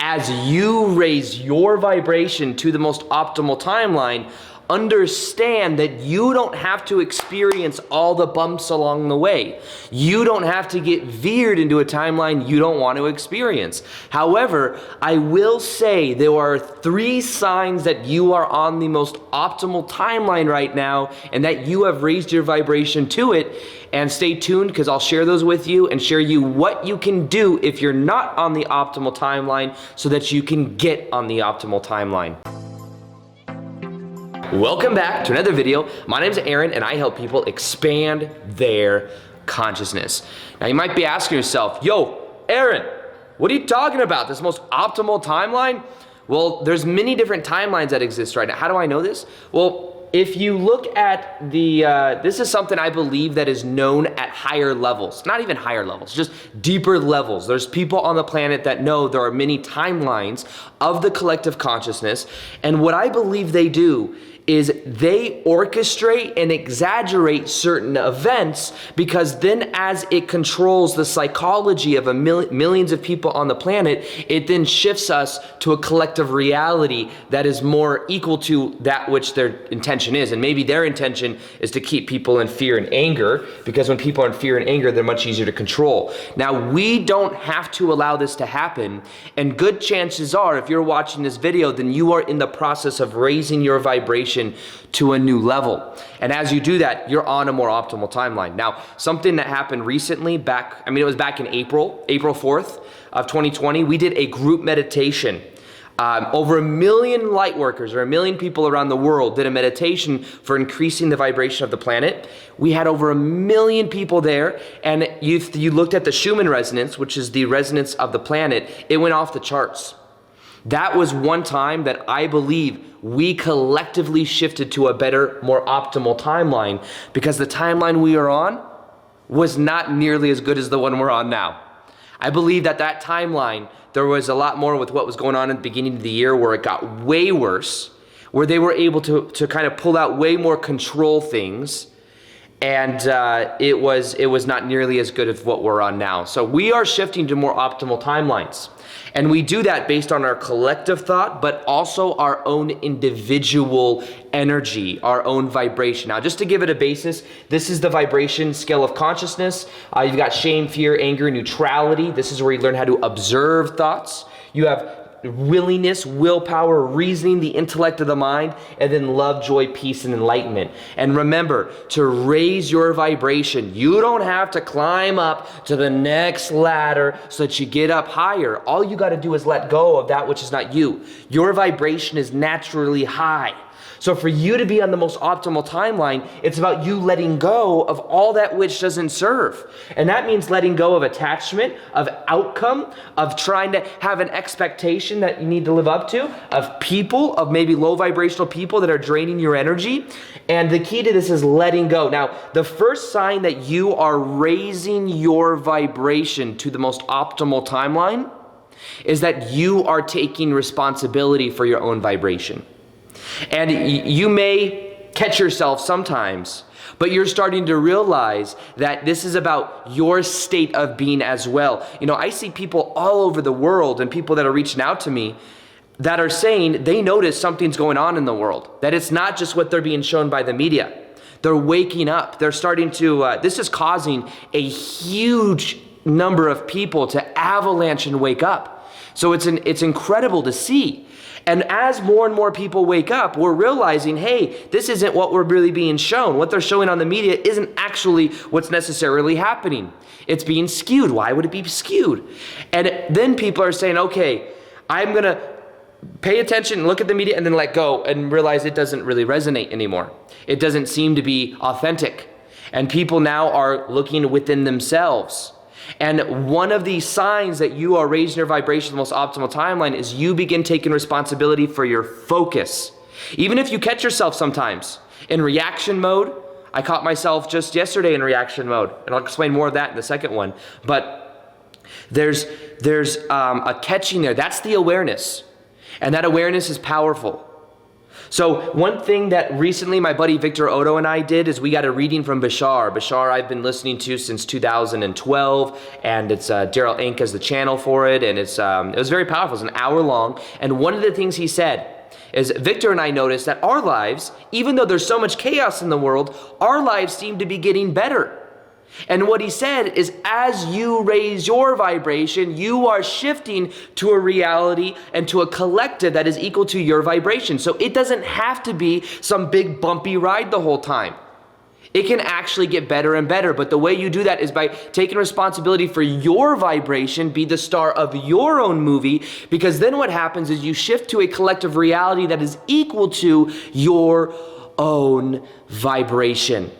As you raise your vibration to the most optimal timeline, understand that you don't have to experience all the bumps along the way. You don't have to get veered into a timeline you don't want to experience. However, I will say there are 3 signs that you are on the most optimal timeline right now and that you have raised your vibration to it. And stay tuned because I'll share those with you and share you what you can do if you're not on the optimal timeline so that you can get on the optimal timeline. Welcome back to another video. My name is Aaron and I help people expand their consciousness. Now you might be asking yourself, yo, Aaron, what are you talking about? This most optimal timeline? Well, there's many different timelines that exist right now. How do I know this? Well, if you look at this is something I believe that is known at higher levels, not even higher levels, just deeper levels. There's people on the planet that know there are many timelines of the collective consciousness. And what I believe they do is they orchestrate and exaggerate certain events because then as it controls the psychology of millions of people on the planet, it then shifts us to a collective reality that is more equal to that which their intention is. And maybe their intention is to keep people in fear and anger, because when people are in fear and anger, they're much easier to control. Now, we don't have to allow this to happen. And good chances are, if you're watching this video, then you are in the process of raising your vibration to a new level. And as you do that, you're on a more optimal timeline. Now, something that happened recently it was back in April 4th of 2020, we did a group meditation. Over 1 million light workers or 1 million people around the world did a meditation for increasing the vibration of the planet. We had over 1 million people there, and you looked at the Schumann resonance, which is the resonance of the planet, it went off the charts. That was one time that I believe we collectively shifted to a better, more optimal timeline, because the timeline we are on was not nearly as good as the one we're on now. I believe that timeline, there was a lot more with what was going on at the beginning of the year where it got way worse, where they were able to kind of pull out way more control things. And it was not nearly as good as what we're on now. So we are shifting to more optimal timelines. And we do that based on our collective thought, but also our own individual energy, our own vibration. Now, just to give it a basis, this is the vibration scale of consciousness. You've got shame, fear, anger, neutrality. This is where you learn how to observe thoughts. You have willingness, willpower, reasoning, the intellect of the mind, and then love, joy, peace, and enlightenment. And remember, to raise your vibration, you don't have to climb up to the next ladder so that you get up higher. All you got to do is let go of that which is not you. Your vibration is naturally high. So for you to be on the most optimal timeline, it's about you letting go of all that which doesn't serve. And that means letting go of attachment, of outcome, of trying to have an expectation that you need to live up to, of people, of maybe low vibrational people that are draining your energy. And the key to this is letting go. Now, the first sign that you are raising your vibration to the most optimal timeline is that you are taking responsibility for your own vibration. And you may catch yourself sometimes, but you're starting to realize that this is about your state of being as well. You know, I see people all over the world and people that are reaching out to me that are saying they notice something's going on in the world, that it's not just what they're being shown by the media. They're waking up. They're starting to, this is causing a huge number of people to avalanche and wake up. So it's incredible to see. And as more and more people wake up, we're realizing, hey, this isn't what we're really being shown. What they're showing on the media isn't actually what's necessarily happening. It's being skewed. Why would it be skewed? And then people are saying, okay, I'm going to pay attention and look at the media and then let go and realize it doesn't really resonate anymore. It doesn't seem to be authentic. And people now are looking within themselves. And one of the signs that you are raising your vibration to the most optimal timeline is you begin taking responsibility for your focus. Even if you catch yourself sometimes in reaction mode. I caught myself just yesterday in reaction mode, and I'll explain more of that in the second one. But there's a catching there. That's the awareness. And that awareness is powerful. So one thing that recently my buddy Victor Odo and I did is we got a reading from Bashar. Bashar I've been listening to since 2012, and it's Daryl Inc. as the channel for it, and it was very powerful. It was an hour long, and one of the things he said is Victor and I noticed that our lives, even though there's so much chaos in the world, our lives seem to be getting better. And what he said is, as you raise your vibration, you are shifting to a reality and to a collective that is equal to your vibration. So it doesn't have to be some big bumpy ride the whole time. It can actually get better and better, but the way you do that is by taking responsibility for your vibration, be the star of your own movie, because then what happens is you shift to a collective reality that is equal to your own vibration.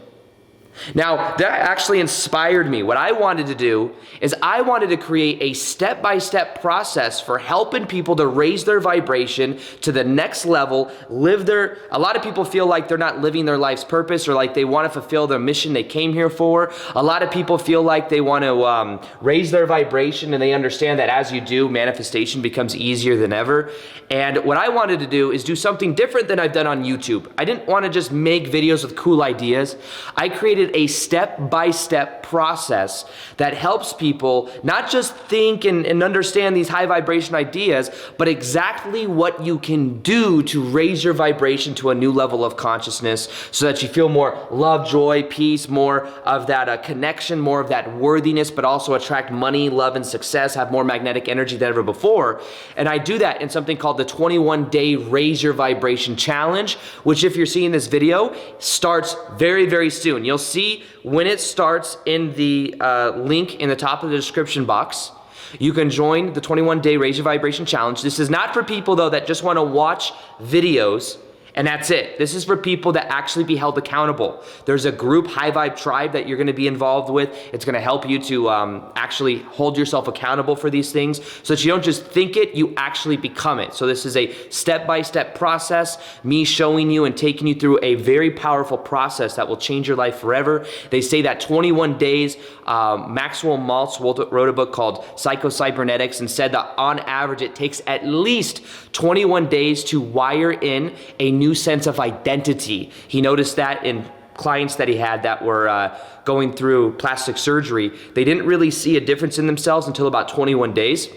Now, that actually inspired me. What I wanted to do is I wanted to create a step-by-step process for helping people to raise their vibration to the next level, a lot of people feel like they're not living their life's purpose, or like they want to fulfill their mission they came here for. A lot of people feel like they want to raise their vibration, and they understand that as you do, manifestation becomes easier than ever. And what I wanted to do is do something different than I've done on YouTube. I didn't want to just make videos with cool ideas. I created a step-by-step process that helps people not just think and understand these high vibration ideas, but exactly what you can do to raise your vibration to a new level of consciousness so that you feel more love, joy, peace, more of that connection, more of that worthiness, but also attract money, love, and success, have more magnetic energy than ever before. And I do that in something called the 21-day Raise Your Vibration Challenge, which, if you're seeing this video, starts very, very soon. You'll see when it starts in the link in the top of the description box. You can join the 21-day Raise Your Vibration Challenge. This is not for people, though, that just want to watch videos and that's it. This is for people that actually be held accountable. There's a group, High Vibe Tribe, that you're going to be involved with. It's going to help you to actually hold yourself accountable for these things so that you don't just think it, you actually become it. So this is a step-by-step process, me showing you and taking you through a very powerful process that will change your life forever. They say that 21 days, Maxwell Maltz wrote a book called Psycho-Cybernetics and said that on average it takes at least 21 days to wire in a new sense of identity. He noticed that in clients that he had that were going through plastic surgery. They didn't really see a difference in themselves until about 21 days.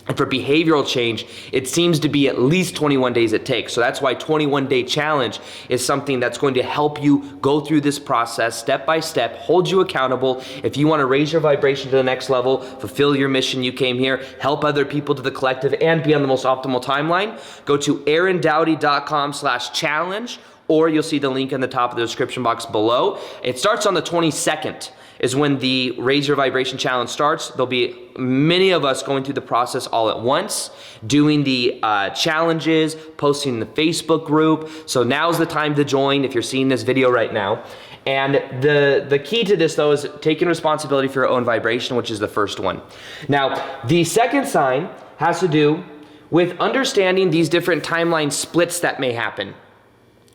And for behavioral change, it seems to be at least 21 days it takes. So that's why 21-day challenge is something that's going to help you go through this process step by step, hold you accountable. If you want to raise your vibration to the next level, fulfill your mission you came here, help other people to the collective, and be on the most optimal timeline, go to aarondoughty.com/challenge, or you'll see the link in the top of the description box below. It starts on the 22nd. Is when the Raise Your Vibration Challenge starts. There'll be many of us going through the process all at once, doing the challenges, posting in the Facebook group. So now's the time to join if you're seeing this video right now. And the key to this, though, is taking responsibility for your own vibration, which is the first one. Now, the second sign has to do with understanding these different timeline splits that may happen.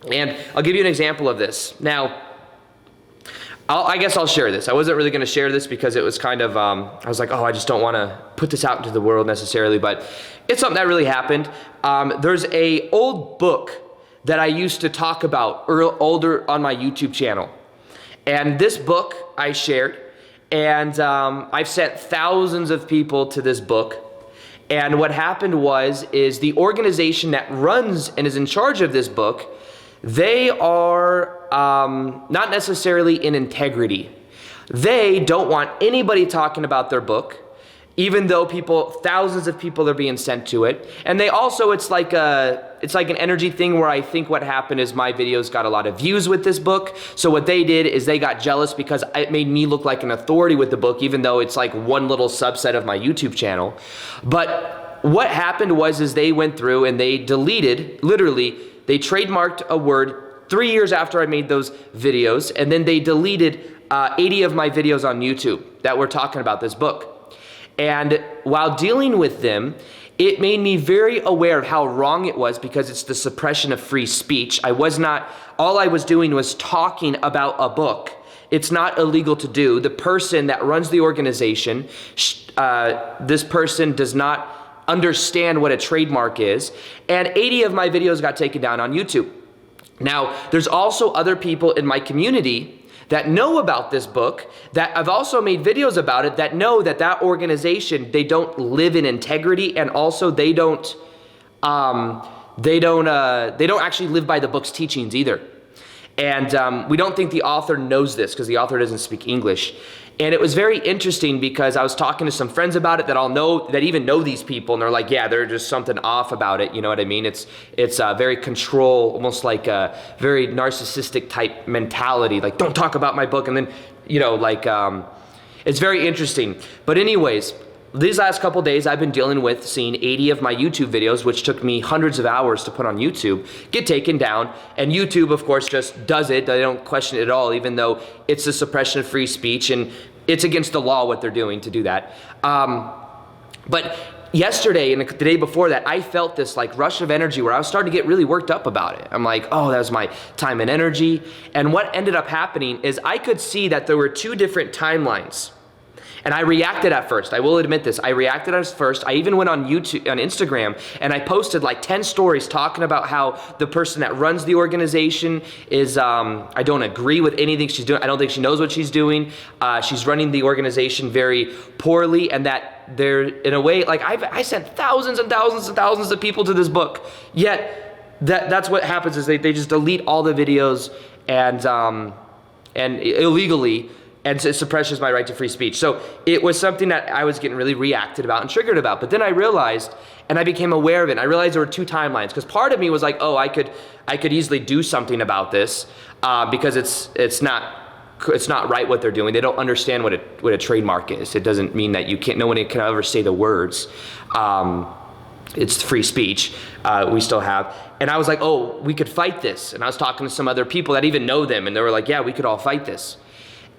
And I'll give you an example of this. Now, I guess I'll share this. I wasn't really going to share this because it was kind of, I was like, oh, I just don't want to put this out into the world necessarily, but it's something that really happened. There's a old book that I used to talk about older on my YouTube channel. And this book I shared, and I've sent thousands of people to this book. And what happened is the organization that runs and is in charge of this book, they are not necessarily in integrity. They don't want anybody talking about their book, even though thousands of people are being sent to it. And they also, it's like an energy thing where I think what happened is my videos got a lot of views with this book. So what they did is they got jealous because it made me look like an authority with the book, even though it's like one little subset of my YouTube channel. But what happened is they went through and they deleted, literally, they trademarked a word 3 years after I made those videos, and then they deleted 80 of my videos on YouTube that were talking about this book. And while dealing with them, it made me very aware of how wrong it was because it's the suppression of free speech. All I was doing was talking about a book. It's not illegal to do. The person that runs the organization, this person does not understand what a trademark is. And 80 of my videos got taken down on YouTube. Now, there's also other people in my community that know about this book, that I've also made videos about it, that know that that organization, they don't live in integrity, and also they don't actually live by the book's teachings either. And we don't think the author knows this because the author doesn't speak English. And it was very interesting because I was talking to some friends about it that even know these people, and they're like, yeah, there's just something off about it. You know what I mean? It's very control, almost like a very narcissistic type mentality. Like, don't talk about my book. And then, it's very interesting. But anyways, these last couple days, I've been dealing with seeing 80 of my YouTube videos, which took me hundreds of hours to put on YouTube, get taken down. And YouTube, of course, just does it. They don't question it at all, even though it's a suppression of free speech, and it's against the law what they're doing to do that. But yesterday and the day before that, I felt this like rush of energy where I was starting to get really worked up about it. I'm like, oh, that was my time and energy. And what ended up happening is I could see that there were two different timelines. And I reacted at first. I will admit this. I reacted at first. I even went on Instagram, and I posted like 10 stories talking about how the person that runs the organization is, I don't agree with anything she's doing. I don't think she knows what she's doing. She's running the organization very poorly, and that they're, in a way, like I sent thousands and thousands and thousands of people to this book. Yet that's what happens is they just delete all the videos and illegally, and it suppresses my right to free speech. So it was something that I was getting really reacted about and triggered about. But then I realized, and I became aware of it, and I realized there were two timelines. Because part of me was like, oh, I could easily do something about this because it's not right what they're doing. They don't understand what a trademark is. It doesn't mean that no one can ever say the words. It's free speech. We still have. And I was like, oh, we could fight this. And I was talking to some other people that even know them, and they were like, yeah, we could all fight this.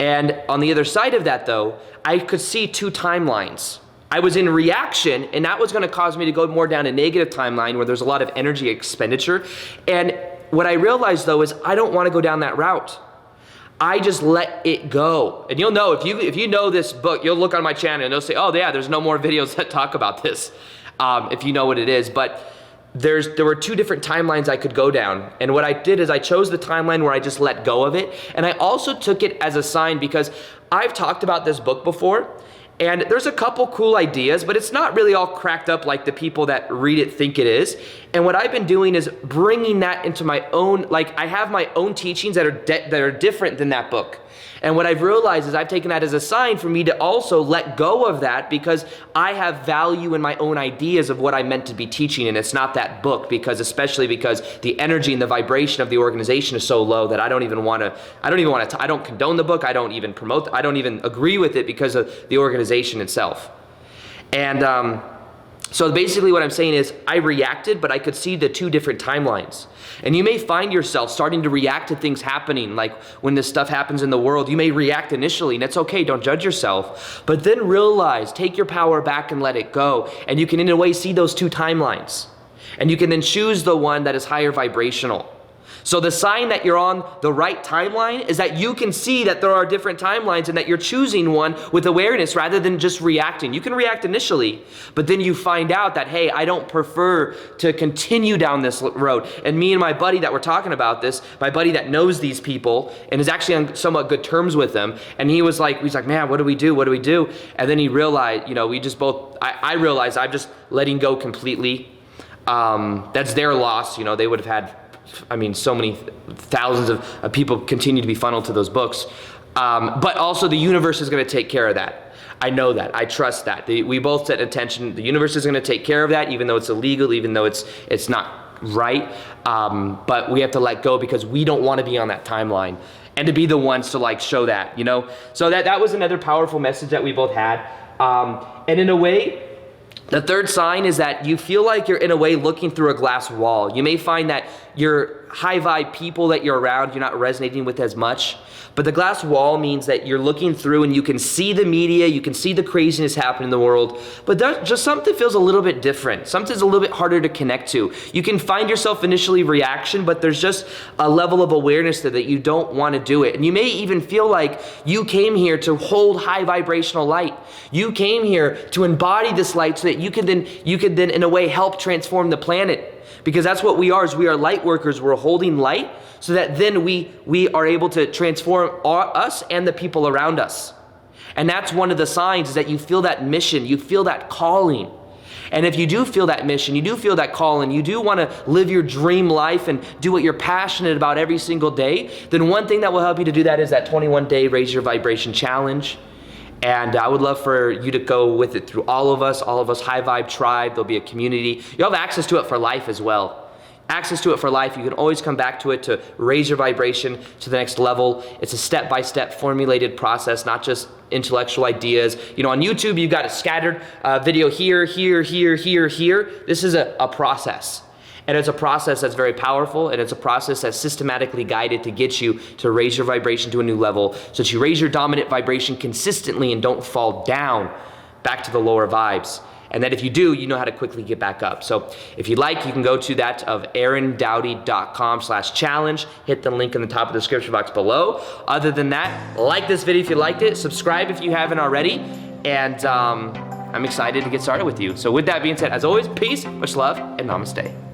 And on the other side of that, though, I could see two timelines. I was in reaction, and that was going to cause me to go more down a negative timeline where there's a lot of energy expenditure. And what I realized, though, is I don't want to go down that route. I just let it go. And you'll know, if you know this book, you'll look on my channel and they'll say, oh, yeah, there's no more videos that talk about this, if you know what it is. But there were two different timelines I could go down. And what I did is I chose the timeline where I just let go of it. And I also took it as a sign because I've talked about this book before, and there's a couple cool ideas, but it's not really all cracked up like the people that read it think it is. And what I've been doing is bringing that into my own, like I have my own teachings that are different than that book. And what I've realized is I've taken that as a sign for me to also let go of that because I have value in my own ideas of what I meant to be teaching, and it's not that book, especially because the energy and the vibration of the organization is so low that I don't condone the book, I don't even promote, I don't even agree with it because of the organization itself. And so basically what I'm saying is I reacted, but I could see the two different timelines. And you may find yourself starting to react to things happening, like when this stuff happens in the world, you may react initially, and it's okay, don't judge yourself. But then realize, take your power back and let it go. And you can in a way see those two timelines. And you can then choose the one that is higher vibrational. So the sign that you're on the right timeline is that you can see that there are different timelines and that you're choosing one with awareness rather than just reacting. You can react initially, but then you find out that, hey, I don't prefer to continue down this road. And me and my buddy that were talking about this, my buddy that knows these people and is actually on somewhat good terms with them, and he's like, man, what do we do? What do we do? And then he realized, I realized I'm just letting go completely. That's their loss. They would have had, so many thousands of people continue to be funneled to those books. But also the universe is going to take care of that. I know that. I trust that. We both set attention. The universe is going to take care of that, even though it's illegal, even though it's not right. But we have to let go because we don't want to be on that timeline and to be the ones to show that, So that was another powerful message that we both had. And in a way, the third sign is that you feel like you're in a way looking through a glass wall. You may find that you're high vibe people that you're around, you're not resonating with as much. But the glass wall means that you're looking through and you can see the media, you can see the craziness happening in the world, but there's just something feels a little bit different. Something's a little bit harder to connect to. You can find yourself initially reaction, but there's just a level of awareness there that you don't want to do it. And you may even feel like you came here to hold high vibrational light. You came here to embody this light so that you could then in a way help transform the planet. Because that's what we are, is we are light workers. We're holding light so that then we are able to transform us and the people around us. And that's one of the signs, is that you feel that mission, you feel that calling. And if you do feel that mission, you do feel that calling, you do want to live your dream life and do what you're passionate about every single day, then one thing that will help you to do that is that 21-day Raise Your Vibration Challenge. And I would love for you to go with it through all of us High Vibe Tribe. There'll be a community. You'll have access to it for life as well. Access to it for life. You can always come back to it to raise your vibration to the next level. It's a step-by-step formulated process, not just intellectual ideas. You know, on YouTube, you've got a scattered video here. This is a process. And it's a process that's very powerful, and it's a process that's systematically guided to get you to raise your vibration to a new level so that you raise your dominant vibration consistently and don't fall down back to the lower vibes. And that if you do, you know how to quickly get back up. So if you'd like, you can go to that of aarondoughty.com/challenge. Hit the link in the top of the description box below. Other than that, like this video if you liked it, subscribe if you haven't already, and I'm excited to get started with you. So with that being said, as always, peace, much love, and namaste.